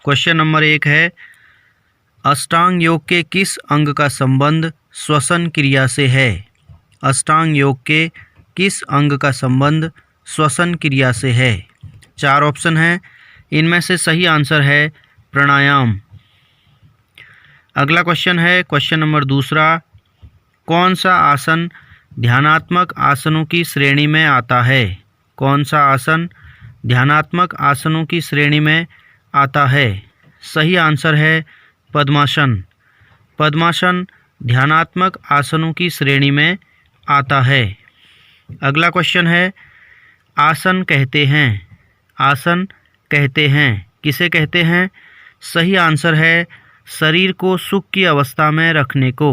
Question number 1 है, अष्टांग योग के किस अंग का संबंध श्वसन क्रिया से है? अष्टांग योग के किस अंग का संबंध श्वसन क्रिया से है? 4 ऑप्शन हैं, इनमें से सही आंसर है प्राणायाम। अगला क्वेश्चन है क्वेश्चन नंबर 2, कौन सा आसन ध्यानात्मक आसनों की श्रेणी में आता है? कौन सा आसन ध्यानात्मक आसनों की श्रेणी में आता है? सही आंसर है पद्मासन। पद्मासन ध्यानात्मक आसनों की श्रेणी में आता है। अगला क्वेश्चन है, आसन कहते हैं, आसन कहते हैं किसे कहते हैं? सही आंसर है शरीर को सुख की अवस्था में रखने को।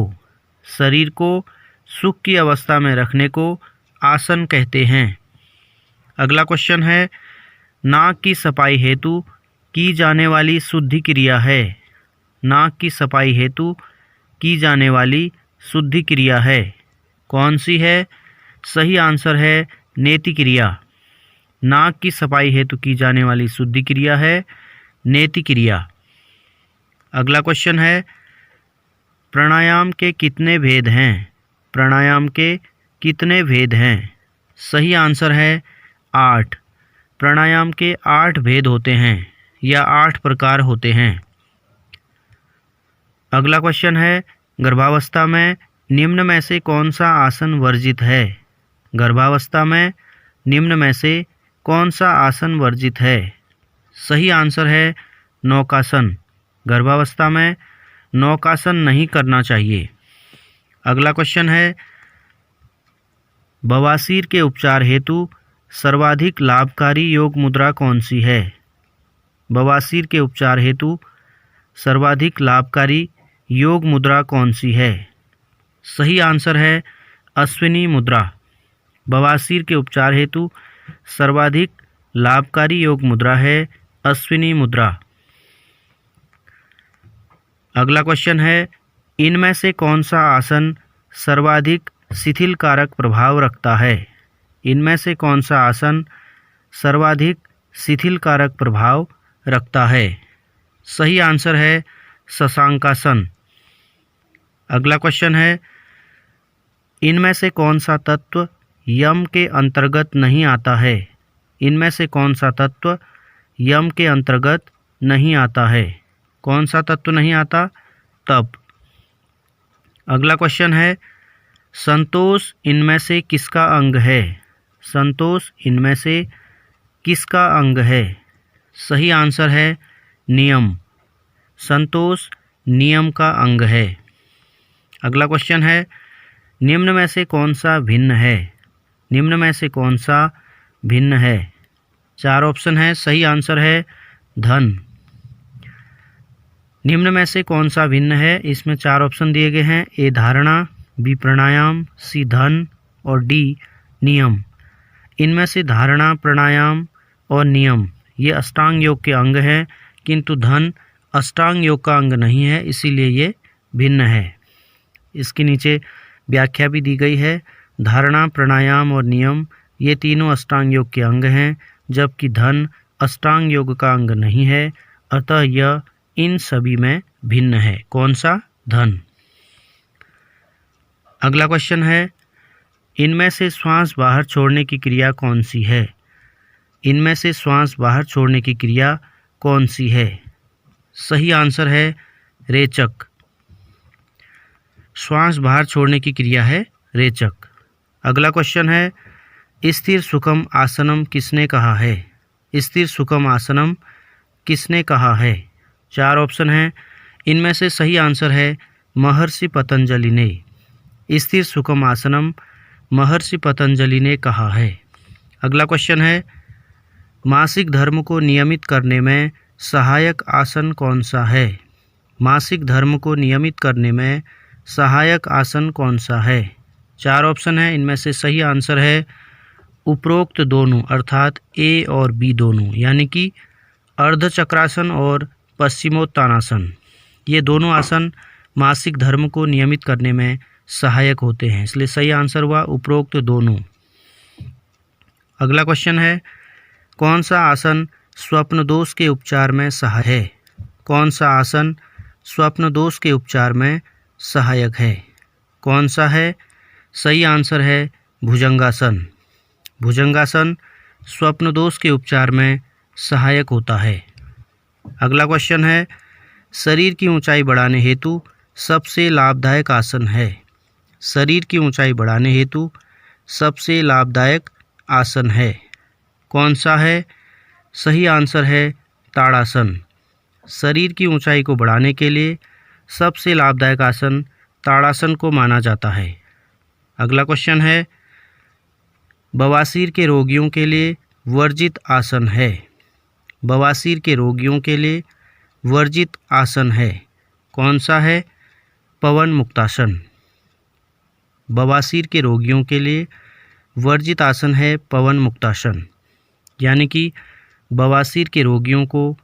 शरीर को सुख की अवस्था में रखने को आसन कहते हैं। अगला क्वेश्चन है, नाक की सफाई हेतु की जाने वाली शुद्धि क्रिया है। नाक की सफाई हेतु की जाने वाली शुद्धि क्रिया है, कौन सी है? सही आंसर है नेति क्रिया। नाक की सफाई हेतु की जाने वाली शुद्धि क्रिया है नेति क्रिया। अगला क्वेश्चन है, प्राणायाम के कितने भेद हैं? प्राणायाम के कितने भेद हैं? सही आंसर है 8। प्राणायाम के 8 भेद होते हैं या 8 प्रकार होते हैं। अगला क्वेश्चन है, गर्भावस्था में निम्न में से कौन सा आसन वर्जित है? गर्भावस्था में निम्न में से कौन सा आसन वर्जित है? सही आंसर है नौकासन। गर्भावस्था में नौकासन नहीं करना चाहिए। अगला क्वेश्चन है, बवासीर के उपचार हेतु सर्वाधिक लाभकारी योग मुद्रा कौन सी है? बवासीर के उपचार हेतु सर्वाधिक लाभकारी योग मुद्रा कौन सी है? सही आंसर है अश्विनी मुद्रा। बवासीर के उपचार हेतु सर्वाधिक लाभकारी योग मुद्रा है अश्विनी मुद्रा। अगला क्वेश्चन है, इनमें से कौन सा आसन सर्वाधिक शिथिल कारक प्रभाव रखता है? इनमें से कौन सा आसन सर्वाधिक शिथिल कारक प्रभाव रखता है? सही आंसर है शशांकासन। अगला क्वेश्चन है, इनमें से कौन सा तत्व यम के अंतर्गत नहीं आता है? इनमें से कौन सा तत्व यम के अंतर्गत नहीं आता है? कौन सा तत्व नहीं आता? तप। अगला क्वेश्चन है, संतोष इनमें से किसका अंग है? संतोष इनमें से किसका अंग है? सही आंसर है नियम। संतोष नियम का अंग है। अगला क्वेश्चन है, निम्न में से कौन सा भिन्न है? निम्न में से कौन सा भिन्न है? 4 ऑप्शन है, सही आंसर है धन। निम्न में से कौन सा भिन्न है? इसमें 4 ऑप्शन दिए गए हैं, ए धारणा, बी प्राणायाम, सी धन और डी नियम। इनमें से धारणा, प्राणायाम और नियम ये अष्टांग योग के अंग हैं, किंतु धन अष्टांग योग का अंग नहीं है, इसीलिए ये भिन्न है। इसके नीचे व्याख्या भी दी गई है, धारणा, प्राणायाम और नियम ये तीनों अष्टांग योग के अंग हैं, जबकि धन अष्टांग योग का अंग नहीं है, अतः यह इन सभी में भिन्न है। कौन सा? धन। अगला क्वेश्चन है, इनमें से श्वास बाहर छोड़ने की क्रिया कौन सी है? इनमें से श्वास बाहर छोड़ने की क्रिया कौन सी है? सही आंसर है रेचक। श्वास बाहर छोड़ने की क्रिया है रेचक। अगला क्वेश्चन है, स्थिर सुखम आसनम किसने कहा है? स्थिर सुखम आसनम किसने कहा है? 4 ऑप्शन हैं, इनमें से सही आंसर है महर्षि पतंजलि ने। स्थिर सुखम आसनम महर्षि पतंजलि ने कहा है। अगला क्वेश्चन है, मासिक धर्म को नियमित करने में सहायक आसन कौन सा है? मासिक धर्म को नियमित करने में सहायक आसन कौन सा है? 4 ऑप्शन है, इनमें से सही आंसर है उपरोक्त दोनों, अर्थात ए और बी दोनों, यानी कि अर्धचक्रासन और पश्चिमोत्तानासन। ये दोनों आसन मासिक धर्म को नियमित करने में सहायक होते हैं, इसलिए सही आंसर हुआ उपरोक्त दोनों। अगला क्वेश्चन है, कौन सा आसन स्वप्न दोष के उपचार में सहायक है? कौन सा आसन स्वप्न दोष के उपचार में सहायक है? कौन सा है? सही आंसर है भुजंगासन। भुजंगासन स्वप्न दोष के उपचार में सहायक होता है। अगला क्वेश्चन है, शरीर की ऊंचाई बढ़ाने हेतु सबसे लाभदायक आसन है। शरीर की ऊंचाई बढ़ाने हेतु सबसे लाभदायक आसन है। कौन सा है? सही आंसर है ताड़ासन। शरीर की ऊंचाई को बढ़ाने के लिए सबसे लाभदायक आसन ताड़ासन को माना जाता है। अगला क्वेश्चन है, बवासीर के रोगियों के लिए वर्जित आसन है। बवासीर के रोगियों के लिए वर्जित आसन है। कौन सा है? पवन मुक्तासन। बवासीर के रोगियों के लिए वर्जित आसन है पवन मुक्तासन, यानी कि बवासीर के रोगियों को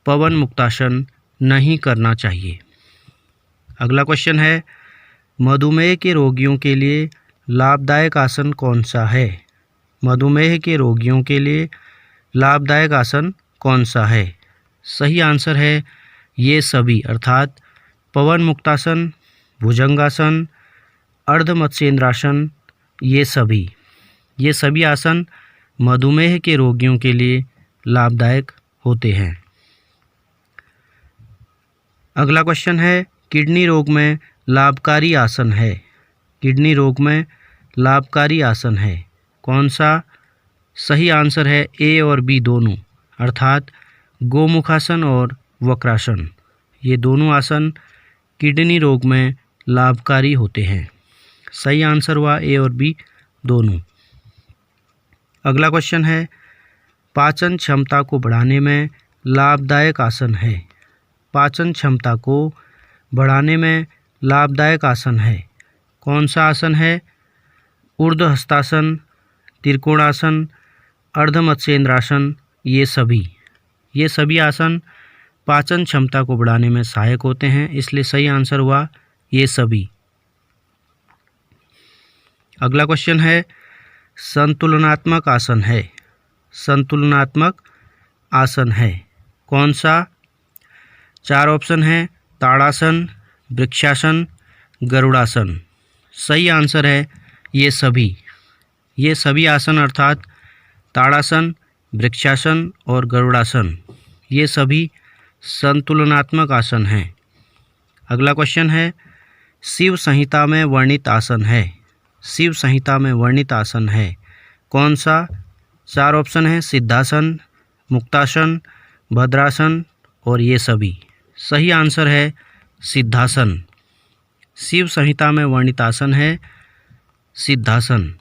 पवन मुक्तासन नहीं करना चाहिए। अगला क्वेश्चन है, मधुमेह के रोगियों के लिए लाभदायक आसन कौन सा है? मधुमेह के रोगियों के लिए लाभदायक आसन कौन सा है? सही आंसर है ये सभी, अर्थात पवन मुक्तासन, भुजंगासन, अर्धमत्स्येंद्रासन, ये सभी आसन मधुमेह के रोगियों के लिए लाभदायक होते हैं। अगला क्वेश्चन है, किडनी रोग में लाभकारी आसन है। किडनी रोग में लाभकारी आसन है। कौन सा? सही आंसर है ए और बी दोनों, अर्थात गोमुखासन और वक्रासन। ये दोनों आसन किडनी रोग में लाभकारी होते हैं। सही आंसर हुआ ए और बी दोनों। अगला क्वेश्चन है, पाचन क्षमता को बढ़ाने में लाभदायक आसन है। पाचन क्षमता को बढ़ाने में लाभदायक आसन है। कौन सा आसन है? ऊर्ध्वहस्तासन, त्रिकोणासन, अर्धमत्स्येंद्रासन, ये सभी आसन पाचन क्षमता को बढ़ाने में सहायक होते हैं, इसलिए सही आंसर हुआ ये सभी। अगला क्वेश्चन है, संतुलनात्मक आसन है। संतुलनात्मक आसन है। कौन सा? 4 ऑप्शन हैं, ताड़ासन, वृक्षासन, गरुड़ासन। सही आंसर है ये सभी आसन, अर्थात ताड़ासन, वृक्षासन और गरुड़ासन, ये सभी संतुलनात्मक आसन हैं। अगला क्वेश्चन है, शिव संहिता में वर्णित आसन है। शिव संहिता में वर्णित आसन है। कौन सा? 4 ऑप्शन हैं, सिद्धासन, मुक्तासन, भद्रासन और ये सभी। सही आंसर है सिद्धासन। शिव संहिता में वर्णित आसन है सिद्धासन।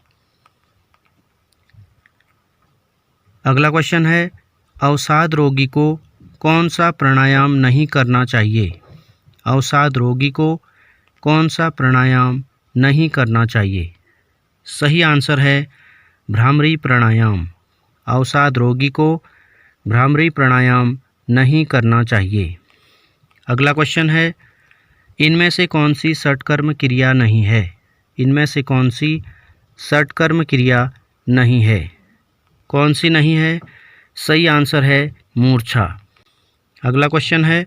अगला क्वेश्चन है, अवसाद रोगी को कौन सा प्राणायाम नहीं करना चाहिए? अवसाद रोगी को कौन सा प्राणायाम नहीं करना चाहिए? सही आंसर है भ्रामरी प्राणायाम। अवसाद रोगी को भ्रामरी प्राणायाम नहीं करना चाहिए। अगला क्वेश्चन है, इनमें से कौन सी षटकर्म क्रिया नहीं है? इनमें से कौन सी षटकर्म क्रिया नहीं है? कौन सी नहीं है? सही आंसर है मूर्छा। अगला क्वेश्चन है,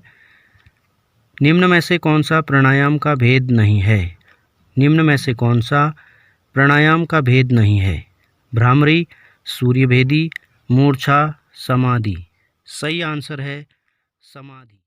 निम्न में से कौन सा प्राणायाम का भेद नहीं है? निम्न में से कौन सा प्राणायाम का भेद नहीं है? भ्रामरी, सूर्यभेदी, मूर्छा, समाधि। सही आंसर है समाधि।